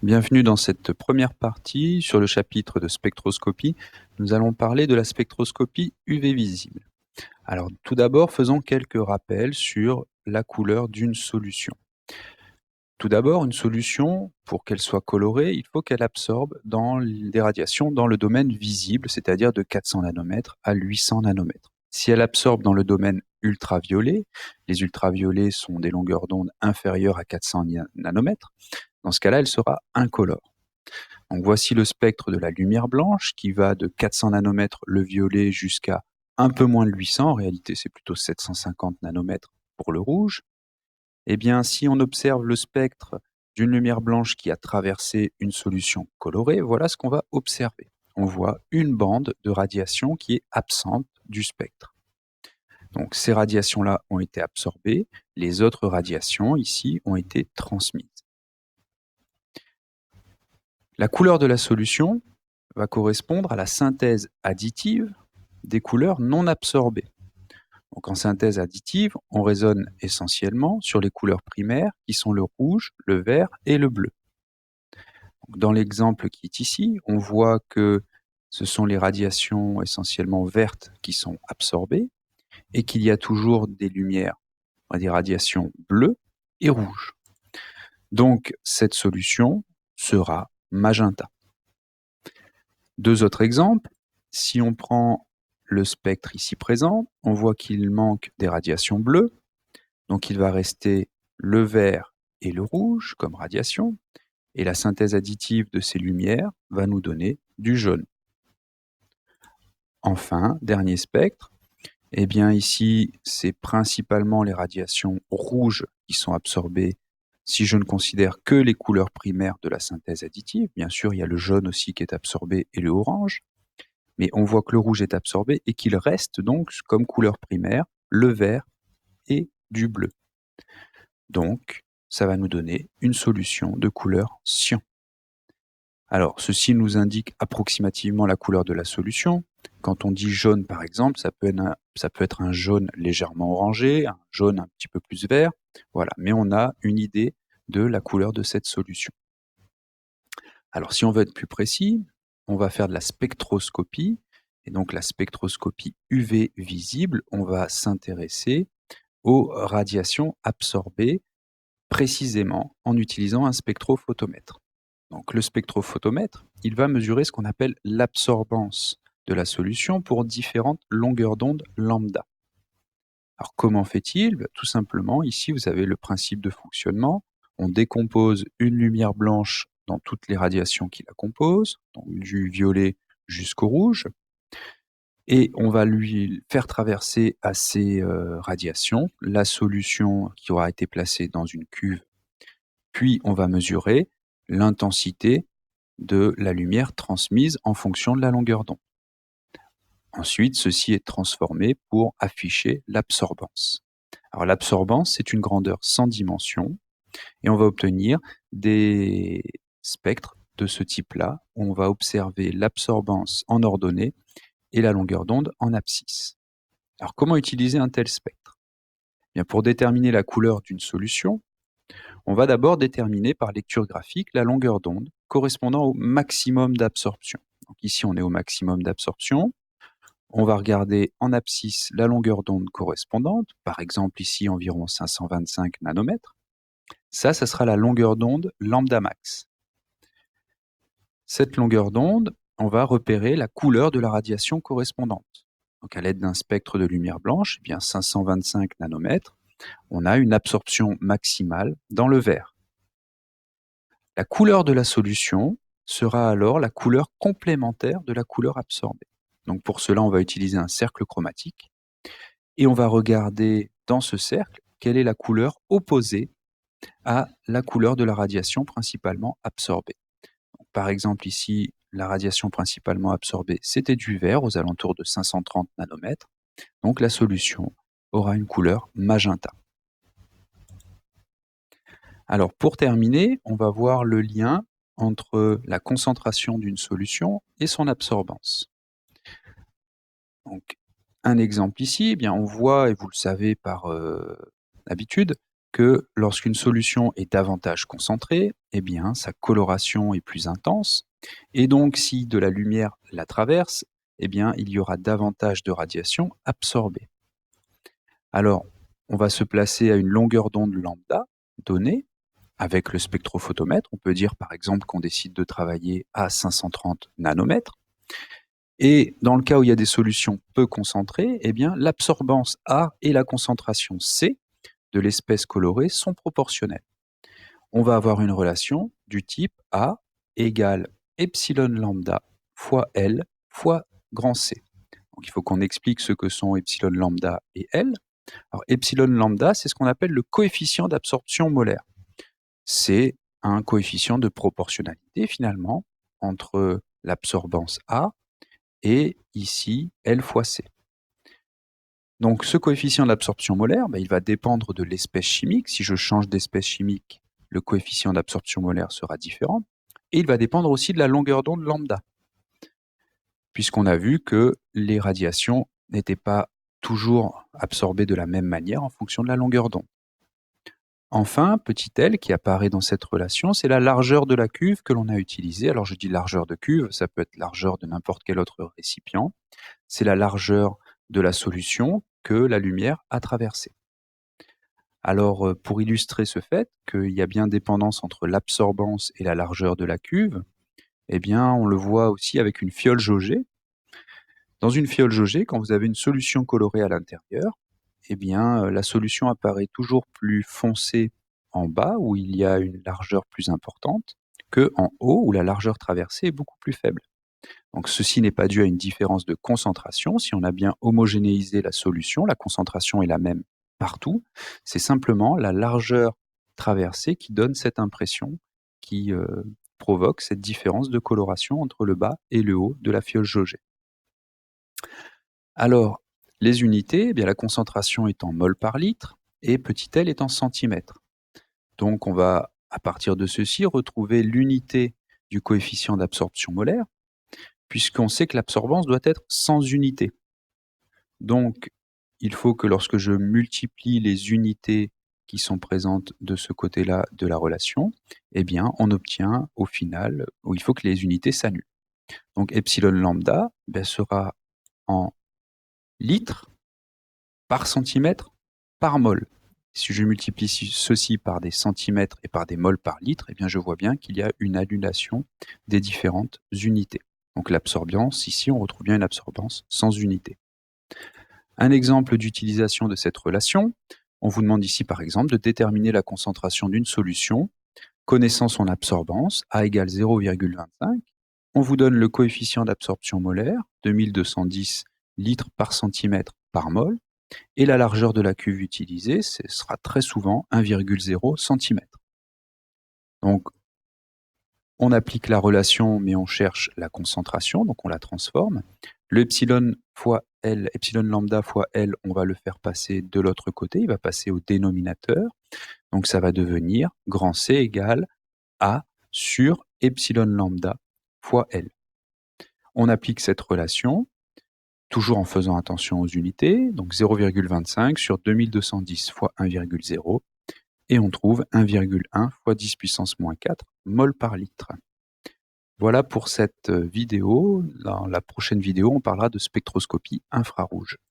Bienvenue dans cette première partie sur le chapitre de spectroscopie. Nous allons parler de la spectroscopie UV visible. Alors tout d'abord, faisons quelques rappels sur la couleur d'une solution. Tout d'abord, une solution, pour qu'elle soit colorée, il faut qu'elle absorbe des radiations dans le domaine visible, c'est-à-dire de 400 nanomètres à 800 nanomètres. Si elle absorbe dans le domaine ultraviolet, les ultraviolets sont des longueurs d'onde inférieures à 400 nanomètres, dans ce cas-là, elle sera incolore. Donc voici le spectre de la lumière blanche qui va de 400 nanomètres le violet jusqu'à un peu moins de 800, en réalité c'est plutôt 750 nanomètres pour le rouge. Eh bien, si on observe le spectre d'une lumière blanche qui a traversé une solution colorée, voilà ce qu'on va observer. On voit une bande de radiation qui est absente du spectre. Donc ces radiations-là ont été absorbées, les autres radiations ici ont été transmises. La couleur de la solution va correspondre à la synthèse additive des couleurs non absorbées. Donc en synthèse additive, on raisonne essentiellement sur les couleurs primaires qui sont le rouge, le vert et le bleu. Donc dans l'exemple qui est ici, on voit que ce sont les radiations essentiellement vertes qui sont absorbées et qu'il y a toujours des lumières, des radiations bleues et rouges. Donc cette solution sera magenta. Deux autres exemples. Si on prend le spectre ici présent, on voit qu'il manque des radiations bleues, donc il va rester le vert et le rouge comme radiation, et la synthèse additive de ces lumières va nous donner du jaune. Enfin, dernier spectre, eh bien ici, c'est principalement les radiations rouges qui sont absorbées si je ne considère que les couleurs primaires de la synthèse additive. Bien sûr, il y a le jaune aussi qui est absorbé et le orange. Mais on voit que le rouge est absorbé et qu'il reste donc comme couleur primaire le vert et du bleu. Donc, ça va nous donner une solution de couleur cyan. Alors, ceci nous indique approximativement la couleur de la solution. Quand on dit jaune, par exemple, ça peut être un jaune légèrement orangé, un jaune un petit peu plus vert. Voilà, mais on a une idée de la couleur de cette solution. Alors, si on veut être plus précis, on va faire de la spectroscopie. Et donc, la spectroscopie UV visible, on va s'intéresser aux radiations absorbées précisément en utilisant un spectrophotomètre. Donc, le spectrophotomètre, il va mesurer ce qu'on appelle l'absorbance de la solution pour différentes longueurs d'onde lambda. Alors, comment fait-il? Tout simplement, ici, vous avez le principe de fonctionnement. On décompose une lumière blanche dans toutes les radiations qui la composent, donc du violet jusqu'au rouge, et on va lui faire traverser à ces radiations la solution qui aura été placée dans une cuve, puis on va mesurer l'intensité de la lumière transmise en fonction de la longueur d'onde. Ensuite, ceci est transformé pour afficher l'absorbance. Alors l'absorbance, c'est une grandeur sans dimension, et on va obtenir des spectres de ce type-là, où on va observer l'absorbance en ordonnée et la longueur d'onde en abscisse. Alors comment utiliser un tel spectre? Bien, pour déterminer la couleur d'une solution, on va d'abord déterminer par lecture graphique la longueur d'onde correspondant au maximum d'absorption. Donc ici, on est au maximum d'absorption. On va regarder en abscisse la longueur d'onde correspondante, par exemple ici environ 525 nanomètres. Ça sera la longueur d'onde lambda max. Cette longueur d'onde, on va repérer la couleur de la radiation correspondante. Donc à l'aide d'un spectre de lumière blanche, eh bien 525 nanomètres, on a une absorption maximale dans le vert. La couleur de la solution sera alors la couleur complémentaire de la couleur absorbée. Donc pour cela, on va utiliser un cercle chromatique et on va regarder dans ce cercle quelle est la couleur opposée à la couleur de la radiation principalement absorbée. Donc, par exemple ici, la radiation principalement absorbée, c'était du vert aux alentours de 530 nanomètres. Donc la solution aura une couleur magenta. Alors pour terminer, on va voir le lien entre la concentration d'une solution et son absorbance. Donc un exemple ici, eh bien on voit, et vous le savez par habitude, que lorsqu'une solution est davantage concentrée, eh bien, sa coloration est plus intense, et donc si de la lumière la traverse, eh bien, il y aura davantage de radiation absorbée. Alors, on va se placer à une longueur d'onde lambda donnée avec le spectrophotomètre. On peut dire par exemple qu'on décide de travailler à 530 nanomètres. Et dans le cas où il y a des solutions peu concentrées, eh bien, l'absorbance A et la concentration C de l'espèce colorée sont proportionnelles. On va avoir une relation du type A égale epsilon lambda fois L fois grand C. Donc il faut qu'on explique ce que sont epsilon lambda et L. Alors epsilon lambda, c'est ce qu'on appelle le coefficient d'absorption molaire. C'est un coefficient de proportionnalité finalement entre l'absorbance A et ici L fois C. Donc ce coefficient d'absorption molaire, il va dépendre de l'espèce chimique. Si je change d'espèce chimique, le coefficient d'absorption molaire sera différent. Et il va dépendre aussi de la longueur d'onde lambda, puisqu'on a vu que les radiations n'étaient pas toujours absorbées de la même manière en fonction de la longueur d'onde. Enfin, petit l qui apparaît dans cette relation, c'est la largeur de la cuve que l'on a utilisée. Alors je dis largeur de cuve, ça peut être largeur de n'importe quel autre récipient. C'est la largeur de la solution que la lumière a traversée. Alors, pour illustrer ce fait qu'il y a bien dépendance entre l'absorbance et la largeur de la cuve, eh bien, on le voit aussi avec une fiole jaugée. Dans une fiole jaugée, quand vous avez une solution colorée à l'intérieur, eh bien, la solution apparaît toujours plus foncée en bas, où il y a une largeur plus importante, que en haut, où la largeur traversée est beaucoup plus faible. Donc ceci n'est pas dû à une différence de concentration. Si on a bien homogénéisé la solution, la concentration est la même partout. C'est simplement la largeur traversée qui donne cette impression, qui provoque cette différence de coloration entre le bas et le haut de la fiole jaugée. Alors, les unités, eh bien, la concentration est en mol par litre et petit l est en centimètres. Donc on va, à partir de ceci, retrouver l'unité du coefficient d'absorption molaire, puisqu'on sait que l'absorbance doit être sans unité. Donc, il faut que lorsque je multiplie les unités qui sont présentes de ce côté-là de la relation, eh bien, on obtient au final, où il faut que les unités s'annulent. Donc, epsilon lambda sera en litres par centimètre par mol. Si je multiplie ceci par des centimètres et par des mols par litre, eh bien, je vois bien qu'il y a une annulation des différentes unités. Donc l'absorbance, ici, on retrouve bien une absorbance sans unité. Un exemple d'utilisation de cette relation, on vous demande ici par exemple de déterminer la concentration d'une solution. Connaissant son absorbance, A égale 0,25, on vous donne le coefficient d'absorption molaire, 2210 litres par centimètre par mol, et la largeur de la cuve utilisée, ce sera très souvent 1,0 cm. Donc, on applique la relation, mais on cherche la concentration, donc on la transforme. Le epsilon fois L, epsilon lambda fois L, on va le faire passer de l'autre côté, il va passer au dénominateur. Donc ça va devenir grand C égale A sur epsilon lambda fois L. On applique cette relation, toujours en faisant attention aux unités, donc 0,25 sur 2210 fois 1,0, et on trouve 1,1 fois 10 puissance moins 4 mol par litre. Voilà pour cette vidéo. Dans la prochaine vidéo, on parlera de spectroscopie infrarouge.